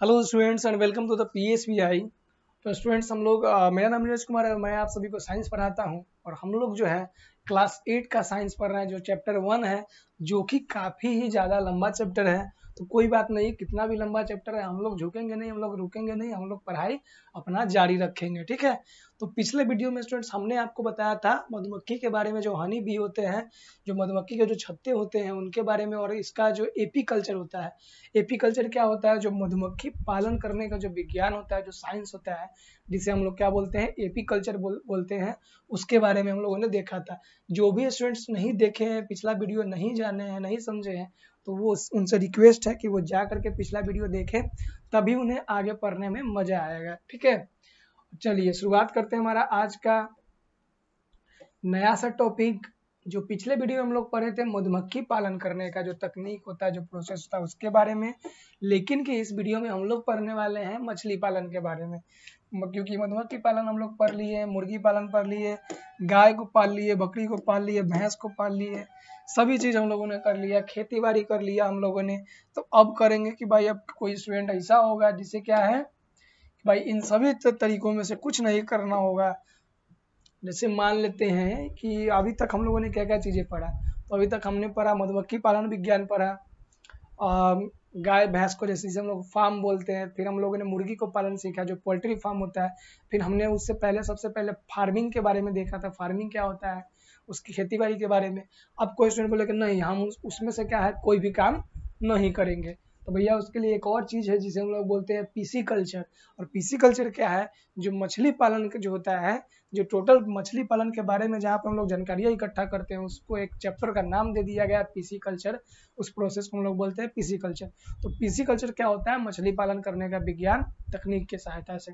Hello students and welcome to the PSVI। तो students हम लोग मेरा नाम नीरज कुमार है। मैं आप सभी को साइंस पढ़ाता हूं और हम लोग जो है क्लास 8 का साइंस पढ़ रहे हैं, जो चैप्टर 1 है, जो कि काफ़ी ही ज़्यादा लंबा चैप्टर है। तो कोई बात नहीं, कितना भी लंबा चैप्टर है हम लोग झुकेंगे नहीं, हम लोग रुकेंगे नहीं, हम लोग पढ़ाई अपना जारी रखेंगे। ठीक है। तो पिछले वीडियो में स्टूडेंट्स हमने आपको बताया था मधुमक्खी के बारे में, जो हनी बी होते हैं, जो मधुमक्खी के जो छत्ते होते हैं उनके बारे में, और इसका जो एपी कल्चर होता है। एपी कल्चर क्या होता है? जो मधुमक्खी पालन करने का जो विज्ञान होता है, जो साइंस होता है, जिसे हम लोग क्या बोलते हैं, एपी कल्चर बोलते हैं। उसके बारे में हम लोगों ने देखा था। जो भी स्टूडेंट्स नहीं देखे हैं, पिछला वीडियो नहीं जाने हैं, नहीं समझे हैं, तो वो उनसे रिक्वेस्ट है कि वो जा करके पिछला वीडियो देखें, तभी उन्हें आगे पढ़ने में मजा आएगा। ठीक है, चलिए शुरुआत करते हैं हमारा आज का नया सा टॉपिक। जो पिछले वीडियो में हम लोग पढ़े थे मधुमक्खी पालन करने का जो तकनीक होता है, जो प्रोसेस होता है, उसके बारे में। लेकिन कि इस वीडियो में हम लोग पढ़ने वाले हैं मछली पालन के बारे में, क्योंकि मधुमक्खी पालन हम लोग पढ़ लिए, मुर्गी पालन पढ़ लिए, गाय को पाल लिए, बकरी को पाल लिए, भैंस को पाल लिए, सभी चीज हम लोगों ने कर लिया, खेती बाड़ी कर लिया हम लोगों ने। तो अब करेंगे कि भाई अब कोई स्टूडेंट ऐसा होगा जिसे क्या है कि भाई इन सभी तरीकों में से कुछ नहीं करना होगा। जैसे मान लेते हैं कि अभी तक हम लोगों ने क्या क्या चीज़ें पढ़ा। तो अभी तक हमने पढ़ा मधुमक्खी पालन विज्ञान पढ़ा, गाय भैंस को जैसे हम लोग फार्म बोलते हैं। फिर हम लोगों ने मुर्गी को पालन सीखा, जो पोल्ट्री फार्म होता है। फिर हमने उससे पहले सबसे पहले फार्मिंग के बारे में देखा था, फार्मिंग क्या होता है, उसकी खेती बाड़ी के बारे में। अब कोई स्टूडेंट बोले कि नहीं हम उसमें से क्या है कोई भी काम नहीं करेंगे, तो भैया उसके लिए एक और चीज़ है जिसे हम लोग बोलते हैं पीसी कल्चर। और पीसी कल्चर क्या है? जो मछली पालन जो होता है, जो टोटल मछली पालन के बारे में जहाँ पर हम लोग जानकारियाँ इकट्ठा करते हैं, उसको एक चैप्टर का नाम दे दिया गया पीसी कल्चर। उस प्रोसेस को हम लोग बोलते हैं पीसी कल्चर। तो पीसी कल्चर क्या होता है? मछली पालन करने का विज्ञान तकनीक की सहायता से।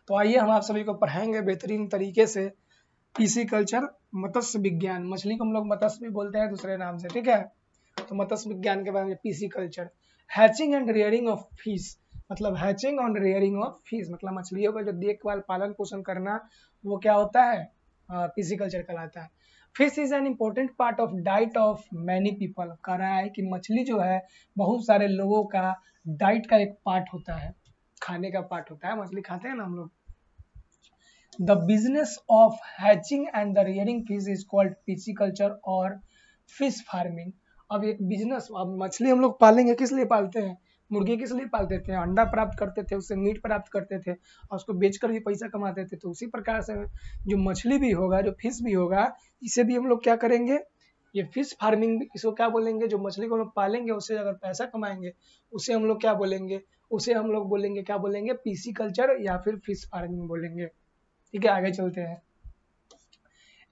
तो आइए हम आप सभी को पढ़ाएंगे बेहतरीन तरीके से पीसी कल्चर, मत्स्य विज्ञान। मछली को हम लोग मत्स्य भी बोलते हैं दूसरे नाम से। ठीक है, तो मत्स्य विज्ञान के बारे में PC culture. Hatching and rearing of fish, मतलब हैचिंग और रेयरिंग ऑफ फिश, मतलब मछलियों का जो देखभाल पालन पोषण करना, वो क्या होता है? पीसी कल्चर कहलाता है। Fish is an important part of diet of many people. कह रहा है कि मछली जो है बहुत सारे लोगों का डाइट का एक पार्ट होता है, खाने का पार्ट होता है। मछली खाते हैं ना हम लोग। The business of hatching and the rearing fish is called pisciculture और फिश फार्मिंग। अब एक बिजनेस, अब मछली हम लोग पालेंगे, किस लिए पालते हैं? मुर्गी किस लिए पालते थे? अंडा प्राप्त करते थे, उससे मीट प्राप्त करते थे और उसको बेचकर भी पैसा कमाते थे। तो उसी प्रकार से जो मछली भी होगा, जो फिश भी होगा, इसे भी हम लोग क्या करेंगे? ये फिश फार्मिंग, इसको क्या बोलेंगे? जो मछली को हम लोग पालेंगे, उससे अगर पैसा कमाएंगे, उसे हम लोग क्या बोलेंगे? उसे हम लोग बोलेंगे, क्या बोलेंगे? पीसी कल्चर या फिर फिश फार्मिंग बोलेंगे। ठीक है, आगे चलते हैं।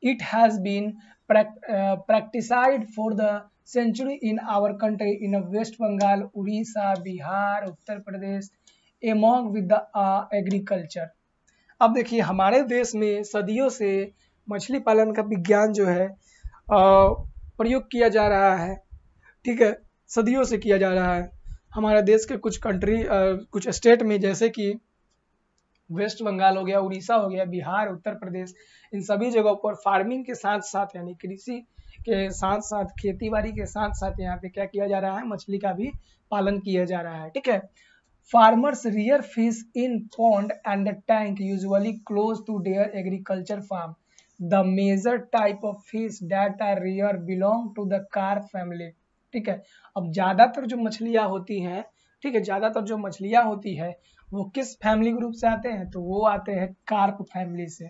It has been practiced for the century in our country in West Bengal, Odisha, Bihar, Uttar Pradesh, among with the agriculture। अब देखिए हमारे देश में सदियों से मछली पालन का विज्ञान जो है प्रयोग किया जा रहा है। ठीक है, सदियों से किया जा रहा है। हमारे देश के कुछ कंट्री, कुछ स्टेट में, जैसे कि वेस्ट बंगाल हो गया, उड़ीसा हो गया, बिहार, उत्तर प्रदेश, इन सभी जगहों पर फार्मिंग के साथ साथ, यानी कृषि के साथ साथ, खेती बाड़ी के साथ साथ यहाँ पे क्या किया जा रहा है? मछली का भी पालन किया जा रहा है। ठीक है, farmers rear fish in pond and tank usually close to their agriculture farm. The major type of fish that are rear belong to the carp family. ठीक है, अब ज्यादातर जो मछलियां होती हैं, ठीक है, ज्यादातर जो मछलियां होती है वो किस फैमिली ग्रुप से आते हैं? तो वो आते हैं कार्प फैमिली से।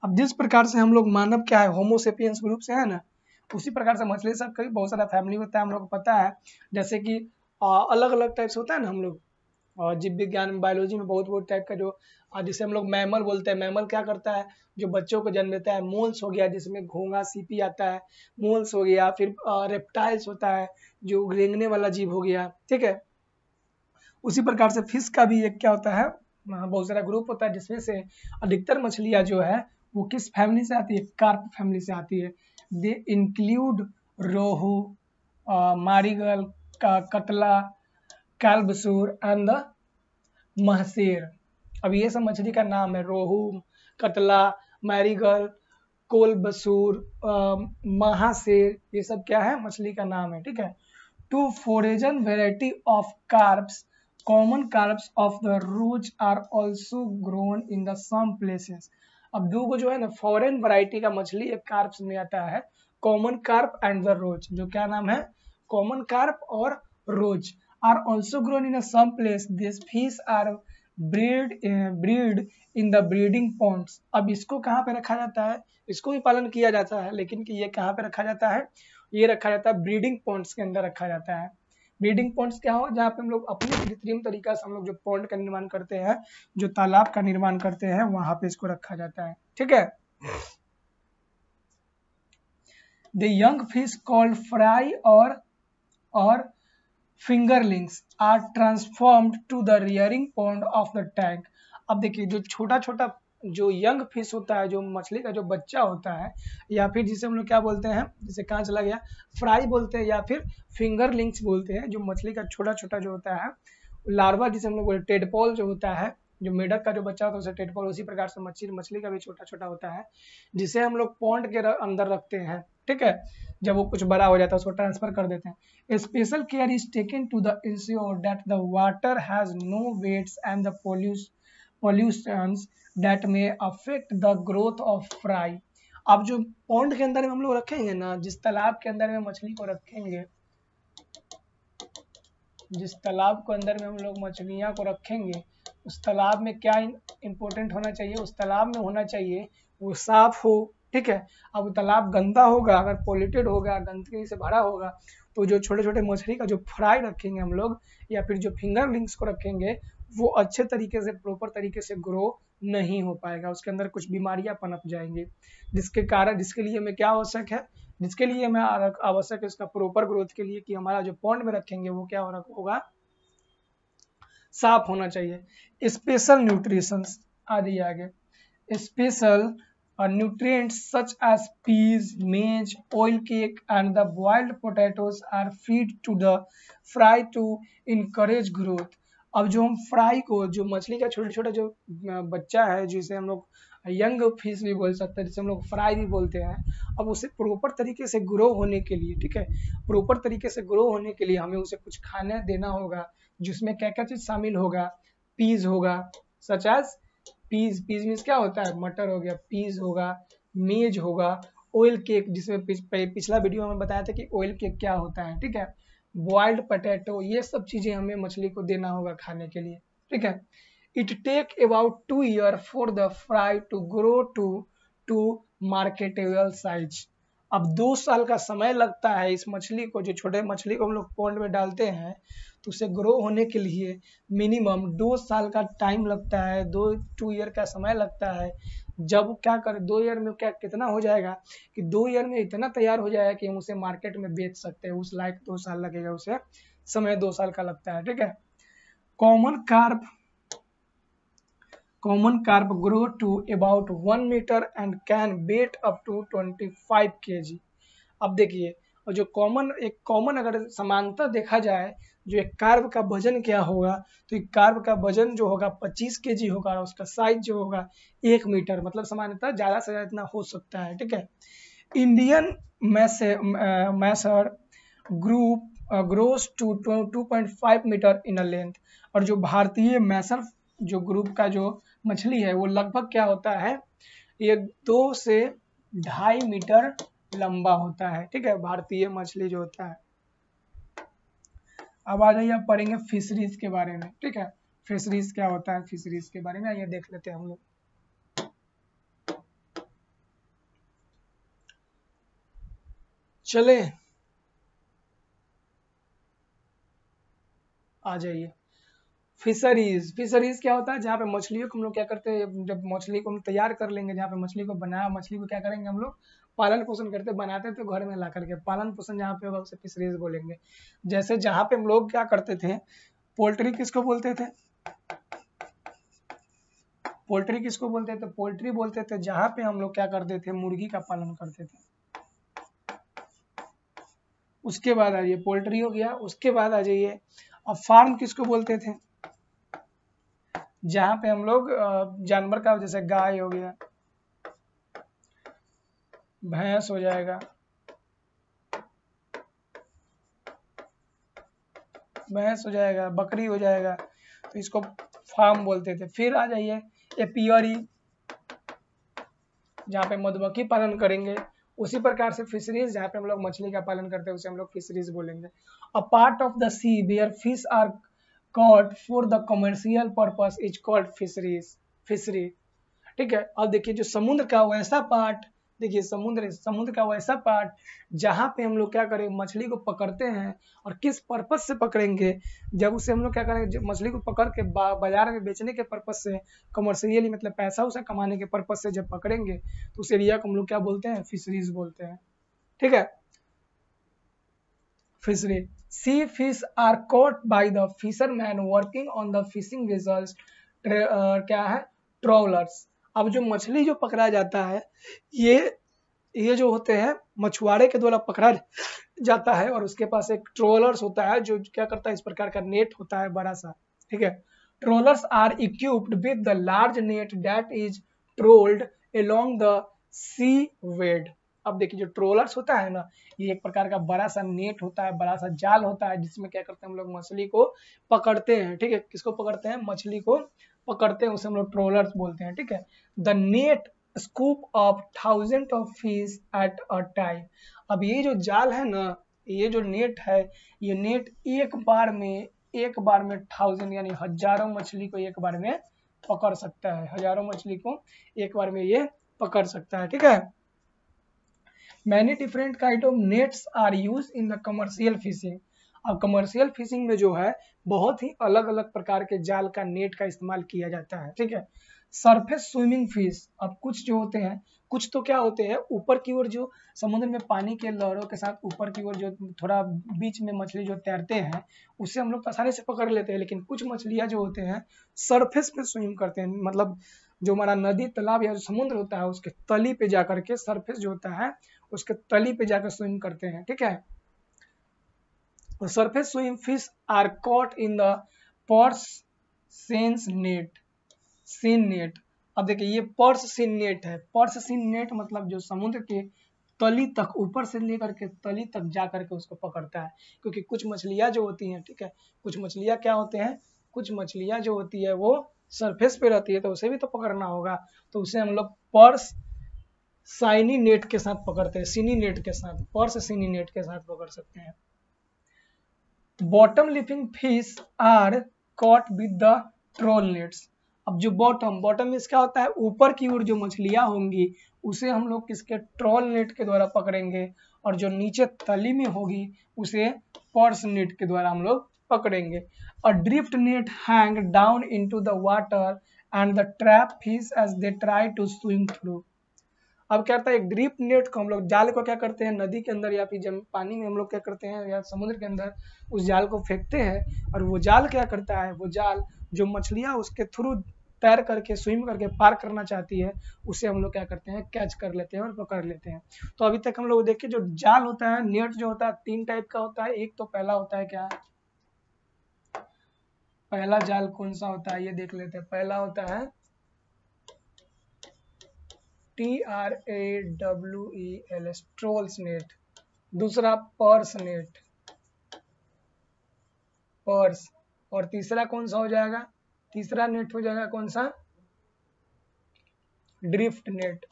अब जिस प्रकार से हम लोग मानव क्या है, होमोसेपियंस ग्रुप से है ना, उसी प्रकार से मछली सब का भी बहुत सारा फैमिली होता है, हम लोग को पता है। जैसे कि अलग अलग टाइप से होता है ना हम लोग, और जीव विज्ञान में, बायोलॉजी में बहुत बहुत टाइप का जो, जिसे हम लोग मैमल बोलते हैं। मैमल क्या करता है? जो बच्चों को जन्म देता है। मोल्स हो गया जिसमें घोंगा सीपी आता है, मोल्स हो गया। फिर रेप्टाइल्स होता है जो रेंगने वाला जीव हो गया। ठीक है, उसी प्रकार से फिश का भी एक क्या होता है, बहुत सारा ग्रुप होता है, जिसमें से अधिकतर मछलियां जो है वो किस फैमिली से आती है? कार्प फैमिली से आती है। दे इंक्लूड रोहू, मारीगल, कतला, कैल्बसूर एंड द महसेर। अब ये सब मछली का नाम है, रोहू, कतला, मैरीगल, कोलबसूर, महासेर, ये सब क्या है? मछली का नाम है। ठीक है, two foreign variety of carps common carps of the rose are also grown in the some places. अब दो को जो है ना फॉरेन वैरायटी का मछली एक कार्प्स में आता है, common carp and the rose, जो क्या नाम है, कॉमन कार्प और rose, are also grown in some place, this fish are breed in the breeding ponds. अब इसको कहाँ पे रखा जाता है, इसको भी पालन किया जाता है, लेकिन कि ये कहाँ पे रखा जाता है, ये रखा जाता है ब्रीडिंग पॉन्ड्स के अंदर रखा जाता है। ब्रीडिंग पॉन्ड्स क्या हो, जहाँ पे हम लोग अपने कृत्रिम तरीका से हम लोग जो पॉन्ड का निर्माण करते हैं, जो तालाब का निर्माण करते हैं, वहां पे इसको रखा जाता है, ठीक है। The young fish called fry और fingerlings are transformed to the rearing pond of the tank। अब देखिए जो छोटा छोटा जो यंग फिश होता है, जो मछली का जो बच्चा होता है, या फिर जिसे हम लोग क्या बोलते हैं, जिसे कहाँ चला गया, फ्राई बोलते हैं या फिर फिंगरलिंग्स बोलते हैं, जो मछली का छोटा छोटा जो होता है लार्वा, जिसे हम लोग बोलते हैं टेडपोल जो होता है, जो मेढक का जो बच्चा होता है उसे टेडपोल, उसी प्रकार से मछली का भी छोटा छोटा होता है, जिसे हम लोग पॉन्ड के अंदर रखते हैं, ठीक है। जब वो कुछ बड़ा हो जाता है उसको ट्रांसफर कर देते हैं। Special care is taken to the ensure that the water has no weeds and the pollutions that may affect the growth of fry. अब जो पॉन्ड के अंदर में हम लोग रखेंगे ना, जिस तालाब के अंदर में मछली को रखेंगे, जिस तालाब के अंदर में हम लोग मछलियां को रखेंगे, उस तालाब में क्या इंपॉर्टेंट होना चाहिए, उस तालाब में होना चाहिए वो साफ हो, ठीक है। अब तालाब गंदा होगा, अगर पॉल्यूटेड होगा, गंदगी से भरा होगा, तो जो छोटे छोटे मछली का जो फ्राई रखेंगे हम लोग, या फिर जो फिंगरलिंग्स को रखेंगे, वो अच्छे तरीके से प्रॉपर तरीके से ग्रो नहीं हो पाएगा, उसके अंदर कुछ बीमारियां पनप जाएंगी, जिसके कारण, जिसके लिए हमें क्या आवश्यक है, जिसके लिए हमें आवश्यक है इसका प्रॉपर ग्रोथ के लिए कि हमारा जो पॉन्ड में रखेंगे वो क्या होगा, साफ होना चाहिए। स्पेशल न्यूट्रिशन आदि आगे, special nutrients such as peas, maize, oil cake and the boiled potatoes are feed to the fry to encourage growth। अब जो हम फ्राई को, जो मछली का छोटा छोटा जो बच्चा है, जिसे हम लोग यंग फिश भी बोल सकते हैं, जिसे हम लोग फ्राई भी बोलते हैं, अब उसे प्रॉपर तरीके से ग्रो होने के लिए, ठीक है, प्रॉपर तरीके से ग्रो होने के लिए हमें उसे कुछ खाना देना होगा, जिसमें क्या क्या चीज शामिल होगा, पीज होगा, सच एज पीज मीन्स क्या होता है, मटर हो गया, पीज होगा, मेज होगा, ऑयल केक, जिसमें पिछला वीडियो में बताया था कि ऑयल केक क्या होता है, ठीक है, बॉइल्ड पोटैटो, ये सब चीजें हमें मछली को देना होगा खाने के लिए, ठीक है। It take about 2 years for the fry to grow to marketable size. अब 2 साल का समय लगता है इस मछली को, जो छोटे मछली को हम लोग पॉन्ड में डालते हैं, तो उसे ग्रो होने के लिए मिनिमम 2 साल का टाइम लगता है, 2 ईयर का समय लगता है। जब क्या कर 2 ईयर में क्या कितना हो जाएगा कि 2 ईयर में इतना तैयार हो जाएगा कि हम उसे मार्केट में बेच सकते हैं, उस लायक 2 साल लगेगा, उसे समय 2 साल का लगता है, ठीक है। Common carp grow to about 1 meter and can weight up to 25 kg। अब देखिए, और जो एक कॉमन अगर समानता देखा जाए, जो एक कार्प का वजन क्या होगा, तो एक कार्प का वजन जो होगा 25 kg होगा, और उसका साइज जो होगा 1 मीटर, मतलब समानता ज्यादा से ज्यादा इतना हो सकता है, ठीक है। Indian mahseer group grows to 2.5 metre in a length. और जो भारतीय मैसर जो ग्रुप का जो मछली है, वो लगभग क्या होता है, ये 2 से 2.5 मीटर लंबा होता है, ठीक है, भारतीय मछली जो होता है। अब आ जाइए, आप पढ़ेंगे फिशरीज के बारे में, ठीक है, फिशरीज क्या होता है, फिशरीज के बारे में आइए देख लेते हैं हम लोग। चले आ जाइए, फिशरीज क्या होता है, जहाँ पे मछलियों को हम लोग क्या करते हैं, जब मछली को हम तैयार कर लेंगे, जहाँ पे मछली को बनाया, मछली को क्या करेंगे हम लोग, पालन पोषण करते, बनाते तो घर में ला करके पालन पोषण जहाँ पे होगा उसे फिशरीज बोलेंगे। जैसे जहाँ पे हम लोग क्या करते थे, पोल्ट्री किसको बोलते थे, पोल्ट्री बोलते थे जहाँ पे हम लोग क्या करते थे, मुर्गी का पालन करते थे। उसके बाद आ जाइए, पोल्ट्री हो गया, उसके बाद आ जाइए, अब फार्म किसको बोलते थे, जहाँ पे हम लोग जानवर का, जैसे गाय हो गया, भैंस हो जाएगा, बकरी हो जाएगा, तो इसको फार्म बोलते थे। फिर आ जाइए एपियरी, जहाँ पे मधुमक्खी पालन करेंगे। उसी प्रकार से फिशरीज, जहाँ पे हम लोग मछली का पालन करते हैं उसे हम लोग फिशरीज बोलेंगे। A part of the sea where fish are caught for the commercial purpose is called fishery. ठीक है। अब देखिए जो समुद्र का वैसा पार्ट, देखिए समुद्र का वैसा पार्ट जहाँ पे हम लोग क्या करें, मछली को पकड़ते हैं, और किस पर्पज से पकड़ेंगे, जब उसे हम लोग क्या करेंगे, मछली को पकड़ के बाजार में बेचने के पर्पज से, कमर्शियली मतलब पैसा उसे कमाने के पर्पज से जब पकड़ेंगे तो उस एरिया को हम लोग क्या बोलते हैं, फिशरीज बोलते हैं। ठीक है। Fishery, sea fish are caught by the fisherman working on the fishing vessels, क्या है, ट्रॉलर्स। अब जो मछली जो पकड़ा जाता है, ये जो होते हैं मछुआरे के द्वारा पकड़ा जाता है, और उसके पास एक ट्रोलर्स होता है जो क्या करता है, इस प्रकार का नेट होता है बड़ा सा। ठीक है। Trawlers are equipped with the large net that is trawled along the sea bed. अब देखिए जो ट्रोलर्स होता है ना, ये एक प्रकार का बड़ा सा नेट होता है, बड़ा सा जाल होता है, जिसमें क्या करते हैं हम लोग मछली को पकड़ते हैं। ठीक है। किसको पकड़ते हैं, मछली को पकड़ते हैं, उसे हम लोग ट्रोलर्स बोलते हैं। ठीक है। The net scoop of thousand of fish at a time. अब ये जो जाल है ना, ये जो नेट है, ये नेट एक बार में 1000 यानी हजारों मछली को एक बार में पकड़ सकता है, हजारों मछली को एक बार में ये पकड़ सकता है। ठीक है। Many different kind of nets are used in the commercial fishing। अब कमर्शियल फिशिंग में जो है बहुत ही अलग अलग प्रकार के जाल का, नेट का इस्तेमाल किया जाता है। ठीक है। सरफेस स्विमिंग फिश, अब कुछ जो होते हैं, कुछ तो क्या होते हैं, ऊपर की ओर जो समुद्र में पानी के लहरों के साथ ऊपर की ओर जो थोड़ा बीच में मछली जो तैरते हैं, उससे हम लोग आसानी से पकड़ लेते हैं। लेकिन कुछ मछलियां जो होते हैं सरफेस पे स्विम करते हैं, मतलब जो हमारा नदी तालाब या समुद्र होता है उसके तली पे जाकर के, सरफेस जो होता है उसके तली पे जाकर स्विम करते हैं। ठीक है। Surface swim fish are caught in the purse seine net, seine net. अब देखिए ये पर्स सीन नेट है। पर्स सीन नेट मतलब जो समुद्र के तली तक, ऊपर से लेकर के तली तक जा करके उसको पकड़ता है। क्योंकि कुछ मछलियां जो होती हैं, ठीक है, कुछ मछलियां क्या होते हैं, कुछ मछलियां जो होती है वो सरफेस पे रहती है, तो उसे भी तो पकड़ना होगा, तो उसे हम लोग पर्स साइनी नेट के साथ पकड़ते हैं, सीनी नेट के साथ, पर्स सीनी नेट के साथ पकड़ सकते हैं। Bottom living fish are caught with the trawl nets. अब जो बॉटम में क्या होता है, ऊपर की ओर जो मछलियां होंगी उसे हम लोग किसके, ट्रोल नेट के द्वारा पकड़ेंगे, और जो नीचे तली में होगी उसे पर्स नेट के द्वारा हम लोग पकड़ेंगे। A drift net hang down into the water and the trap fish as they try to swim through. अब क्या करता है, एक ड्रिफ्ट नेट को हम लोग, जाल को क्या करते हैं, नदी के अंदर या फिर जब पानी में हम लोग क्या करते हैं, या समुद्र के अंदर उस जाल को फेंकते हैं, और वो जाल क्या करता है, वो जाल जो मछलियां उसके थ्रू तैर करके, स्विम करके पार करना चाहती है, उसे हम लोग क्या करते हैं, कैच कर लेते हैं और पकड़ लेते हैं। तो अभी तक हम लोग देखिए जो जाल होता है, नेट जो होता है 3 टाइप का होता है। एक तो पहला होता है क्या, पहला जाल कौन सा होता है ये देख लेते हैं। पहला होता है TRAWELS, ट्रोल्स नेट। दूसरा पर्स नेट, पर्स। और तीसरा कौन सा हो जाएगा, तीसरा नेट हो जाएगा कौन सा, drift net,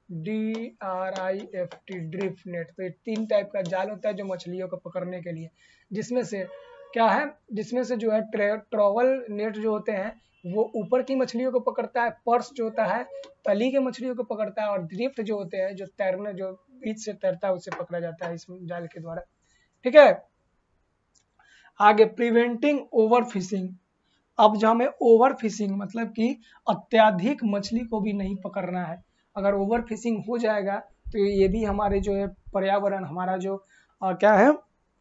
DRIFT, drift net. तो ये 3 टाइप का जाल होता है जो मछलियों को पकड़ने के लिए, जिसमें से क्या है, जिसमें से जो है ट्रॉवल नेट जो होते हैं वो ऊपर की मछलियों को पकड़ता है, पर्स जो होता है तली के मछलियों को पकड़ता है, और ड्रिफ्ट जो होते हैं जो तैरने, जो बीच से तैरता है, उससे पकड़ा जाता है इस जाल के द्वारा। ठीक है। आगे प्रिवेंटिंग ओवर फिशिंग। अब जो हमें ओवर फिशिंग मतलब कि अत्याधिक मछली को भी नहीं पकड़ना है। अगर ओवर फिशिंग हो जाएगा तो ये भी हमारे जो है पर्यावरण, हमारा जो क्या है,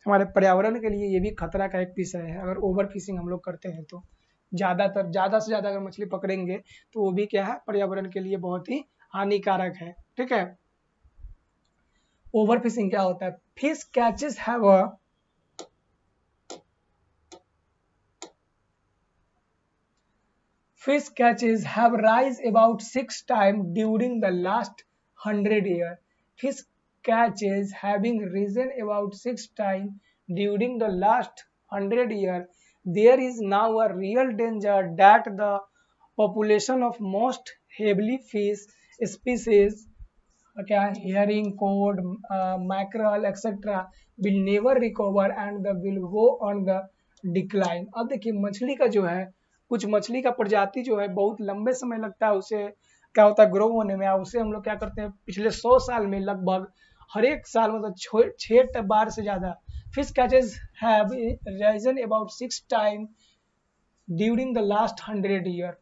हमारे पर्यावरण के लिए ये भी खतरा का एक विषय है। अगर ओवर फिशिंग हम लोग करते हैं तो ज़्यादा से ज़्यादा अगर मछली पकड़ेंगे तो वो भी क्या है, पर्यावरण के लिए बहुत ही हानिकारक है। ठीक है। ओवर फिशिंग क्या होता है, fish catches have a fish catches have rise about 6 times during the last 100 years. Fish catches having risen about 6 times during the last 100 years there is now a real danger that the population of most heavily fish species क्या herring cod mackerel etcetera will never recover and the will go on the decline. अब देखिए मछली का जो है, कुछ मछली का प्रजाति जो है बहुत लंबे समय लगता है उसे क्या होता है ग्रो होने में। उसे हम लोग क्या करते हैं पिछले 100 साल में लगभग हर एक साल मतलब 6 बार से ज्यादा fish catches have risen about 6 time during the last 100 year.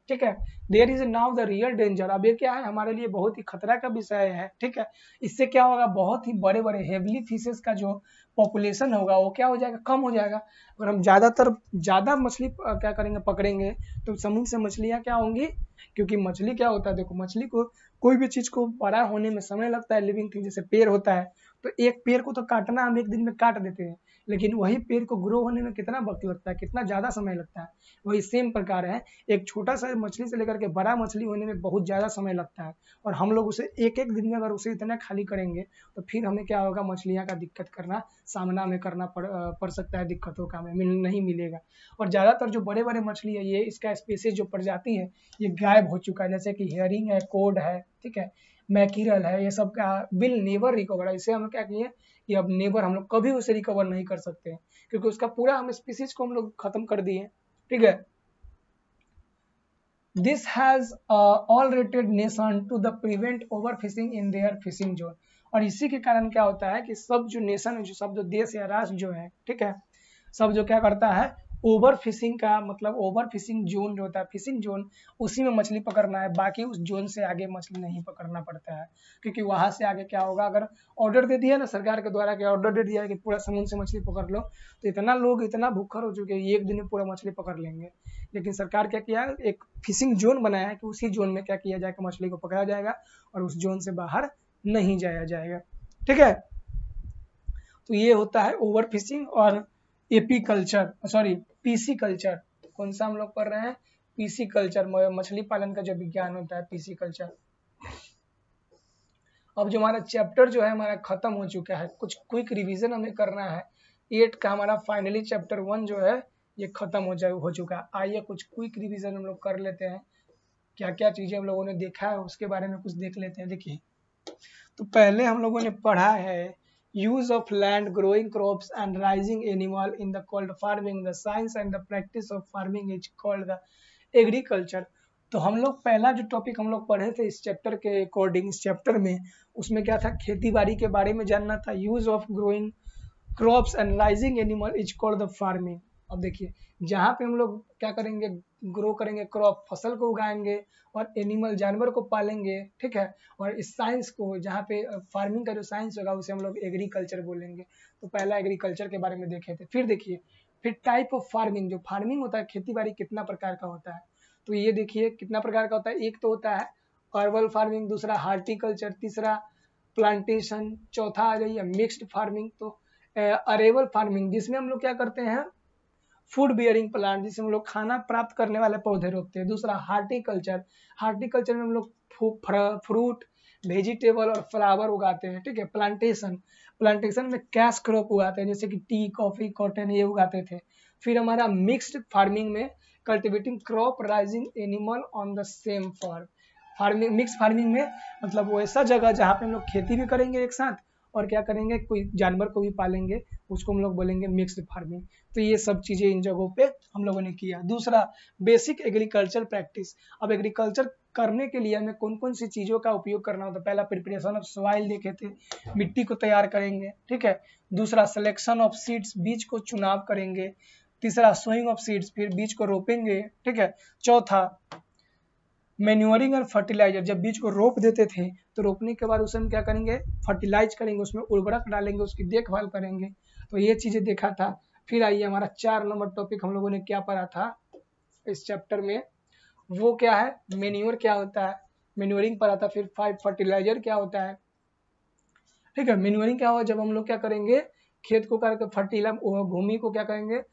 ठीक है, there is now the real danger. अब ये क्या है हमारे लिए बहुत ही खतरा का विषय है। ठीक है, इससे क्या होगा बहुत ही बड़े बड़े हेवली फिशेस का जो पॉपुलेशन होगा वो क्या हो जाएगा, कम हो जाएगा। अगर हम ज्यादा मछली क्या करेंगे पकड़ेंगे तो समुद्र से मछलियां क्या होंगी, क्योंकि मछली क्या होता है देखो, मछली को कोई भी चीज को बड़ा होने में समय लगता है। लिविंग थिंग जैसे पेड़ होता है तो एक पेड़ को तो काटना हम एक दिन में काट देते हैं, लेकिन वही पेड़ को ग्रो होने में कितना वक्त लगता है, कितना ज्यादा समय लगता है। वही सेम प्रकार है, एक छोटा सा मछली से लेकर के बड़ा मछली होने में बहुत ज्यादा समय लगता है, और हम लोग उसे एक एक दिन में अगर उसे इतना खाली करेंगे तो फिर हमें क्या होगा, मछलियां का दिक्कत करना सामना में करना पड़ सकता है, दिक्कतों का हमें नहीं मिलेगा। और ज्यादातर जो बड़े बड़े मछली है ये इसका स्पीसीज जो प्रजाति है ये गायब हो चुका है, जैसे कि हेयरिंग है, कोड है, ठीक है, मैकिरल है, ये सब का विल नेवर रिकवर। इसे हम क्या किए कि अब नेवर हम लोग कभी उसे रिकवर नहीं कर सकते हैं, क्योंकि उसका पूरा हम स्पीसीज को हम लोग खत्म कर दिए। ठीक है, this has alerted nation to the prevent over fishing in their fishing zone. और इसी के कारण क्या होता है कि सब जो नेशन जो सब जो देश या राष्ट्र जो है, ठीक है, सब जो क्या करता है ओवर फिशिंग का मतलब ओवर फिशिंग जोन जो होता है, फिशिंग जोन उसी में मछली पकड़ना है, बाकी उस जोन से आगे मछली नहीं पकड़ना पड़ता है। क्योंकि वहां से आगे क्या होगा, अगर ऑर्डर दे दिया ना सरकार के द्वारा, कि ऑर्डर दे दिया है कि पूरा समुद्र से मछली पकड़ लो, तो इतना लोग इतना भूखर हो चुके हैं एक दिन में पूरा मछली पकड़ लेंगे। लेकिन सरकार क्या किया, एक फिशिंग जोन बनाया है कि उसी जोन में क्या किया जाएगा, मछली को पकड़ा जाएगा और उस जोन से बाहर नहीं जाया जाएगा। ठीक है, तो ये होता है ओवर फिशिंग। और AP culture sorry PC culture, कौन सा हम लोग पढ़ रहे हैं, पीसी कल्चर, मछली पालन का जो विज्ञान होता है पीसी कल्चर। अब जो हमारा चैप्टर जो है हमारा खत्म हो चुका है, कुछ क्विक रिवीजन हमें करना है। 8 का हमारा फाइनली चैप्टर 1 जो है ये खत्म हो चुका है। आइए कुछ क्विक रिवीजन हम लोग कर लेते हैं, क्या क्या चीजें हम लोगों ने देखा है उसके बारे में कुछ देख लेते हैं। देखिए, तो पहले हम लोगों ने पढ़ा है use of land, growing crops and raising animal in the called farming, the science and the practice of farming is called the agriculture। तो हम लोग पहला जो टॉपिक हम लोग पढ़े थे इस चैप्टर के अकॉर्डिंग, इस चैप्टर में उसमें क्या था, खेती बाड़ी के बारे में जानना था। Use of growing crops and rising animal is called the farming. अब देखिए जहाँ पे हम लोग क्या करेंगे, ग्रो करेंगे क्रॉप, फसल को उगाएंगे, और एनिमल जानवर को पालेंगे। ठीक है, और इस साइंस को जहाँ पे फार्मिंग का जो साइंस होगा उसे हम लोग एग्रीकल्चर बोलेंगे। तो पहला एग्रीकल्चर के बारे में देखे थे। फिर देखिए, फिर टाइप ऑफ फार्मिंग, जो फार्मिंग होता है खेती बाड़ी कितना प्रकार का होता है, तो ये देखिए कितना प्रकार का होता है। एक तो होता है अर्बन फार्मिंग, दूसरा हार्टिकल्चर, तीसरा प्लांटेशन, चौथा आ जाइए मिक्स्ड फार्मिंग। तो अरेबल फार्मिंग जिसमें हम लोग क्या करते हैं, फूड बियरिंग प्लांट, जिसमें हम लोग खाना प्राप्त करने वाले पौधे रोपते हैं। दूसरा हार्टिकल्चर, हार्टिकल्चर में हम लोग फ्रूट, वेजिटेबल और फ्लावर उगाते हैं। ठीक है, प्लांटेशन, प्लांटेशन में कैश क्रॉप उगाते हैं, जैसे कि टी, कॉफी, कॉटन ये उगाते थे। फिर हमारा मिक्स्ड फार्मिंग में cultivating crop raising animal on the same farm. Farming mix farming में मतलब वो ऐसा जगह जहाँ पे हम लोग खेती भी करेंगे एक साथ और क्या करेंगे, कोई जानवर को भी पालेंगे, उसको हम लोग बोलेंगे मिक्स्ड फार्मिंग। तो ये सब चीजें इन जगहों पे हम लोगों ने किया। दूसरा बेसिक एग्रीकल्चर प्रैक्टिस। अब एग्रीकल्चर करने के लिए हमें कौन कौन सी चीजों का उपयोग करना होता है। पहला प्रिपरेशन ऑफ सॉइल देखे थे, मिट्टी को तैयार करेंगे। ठीक है, दूसरा सिलेक्शन ऑफ सीड्स, बीज को चुनाव करेंगे। तीसरा सोइंग ऑफ सीड्स, फिर बीज को रोपेंगे। ठीक है, चौथा मैन्योरिंग और फर्टिलाइजर, जब बीज को रोप देते थे तो रोपने के बाद उसे हम क्या करेंगे, फर्टिलाइज करेंगे, उसमें उर्वरक डालेंगे, उसकी देखभाल करेंगे। तो ये चीजें देखा था। फिर आइए हमारा 4 नंबर टॉपिक हम लोगों ने क्या पढ़ा था इस चैप्टर में, वो क्या है, मेन्योर क्या होता है, मेन्योरिंग पढ़ा था। फिर 5 फर्टिलाइजर क्या होता है। ठीक है, मेन्योरिंग क्या होगा, जब हम लोग क्या करेंगे, खेत को करके फर्टिलाइजर भूमि को क्या करेंगे,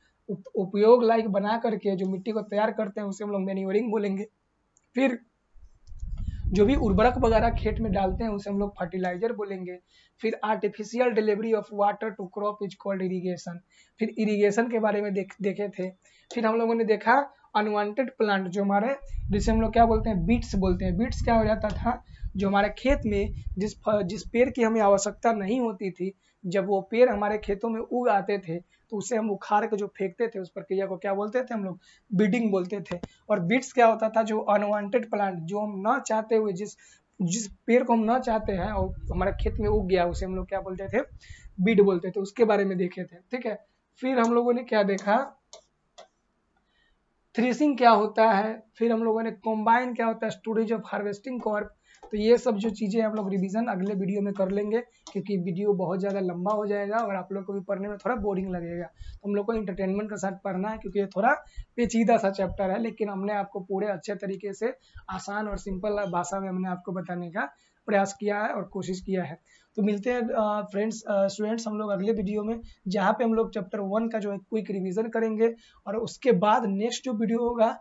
उपयोग लायक बना करके जो मिट्टी को तैयार करते हैं उसे हम लोग मेन्योरिंग बोलेंगे। फिर जो भी उर्वरक वगैरह खेत में डालते हैं उसे हम लोग फर्टिलाइजर बोलेंगे। फिर artificial delivery of water to crop is called irrigation. फिर इरिगेशन के बारे में देखे थे। फिर हम लोगों ने देखा अनवांटेड प्लांट, जो हमारे, जिसे हम लोग क्या बोलते हैं, बीट्स बोलते हैं। बीट्स क्या हो जाता था, जो हमारे खेत में जिस पेड़ की हमें आवश्यकता नहीं होती थी, जब वो पेड़ हमारे खेतों में उग आते थे तो उसे हम उखाड़ के जो फेंकते थे, उस प्रक्रिया को क्या बोलते थे हम लोग, बीडिंग बोलते थे। और बीट्स क्या होता था, जो अनवांटेड प्लांट, जो हम ना चाहते हुए, जिस जिस पेड़ को हम ना चाहते हैं और हमारे खेत में उग गया, उसे हम लोग क्या बोलते थे, बीड बोलते थे। उसके बारे में देखे थे, ठीक है। फिर हम लोगों ने क्या देखा, थ्रेसिंग क्या होता है। फिर हम लोगों ने कॉम्बाइन क्या होता है, स्टोरेज ऑफ हार्वेस्टिंग क्रॉप। तो ये सब जो चीज़ें हम लोग रिवीजन अगले वीडियो में कर लेंगे, क्योंकि वीडियो बहुत ज़्यादा लंबा हो जाएगा और आप लोग को भी पढ़ने में थोड़ा बोरिंग लगेगा। तो हम लोग को इंटरटेनमेंट के साथ पढ़ना है, क्योंकि ये थोड़ा पेचीदा सा चैप्टर है, लेकिन हमने आपको पूरे अच्छे तरीके से आसान और सिंपल भाषा में हमने आपको बताने का प्रयास किया है और कोशिश किया है। तो मिलते हैं फ्रेंड्स, स्टूडेंट्स, हम लोग अगले वीडियो में, जहाँ पे हम लोग चैप्टर 1 का जो है क्विक रिवीजन करेंगे, और उसके बाद नेक्स्ट जो वीडियो होगा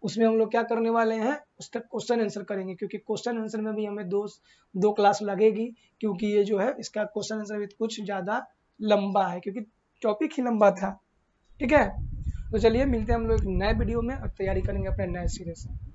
उसमें हम लोग क्या करने वाले हैं, उसका क्वेश्चन आंसर करेंगे, क्योंकि क्वेश्चन आंसर में भी हमें दो क्लास लगेगी, क्योंकि ये जो है इसका क्वेश्चन आंसर भी कुछ ज़्यादा लंबा है, क्योंकि टॉपिक ही लंबा था, ठीक है। तो चलिए मिलते हैं हम लोग एक नए वीडियो में और तैयारी करेंगे अपने नए सिरे से।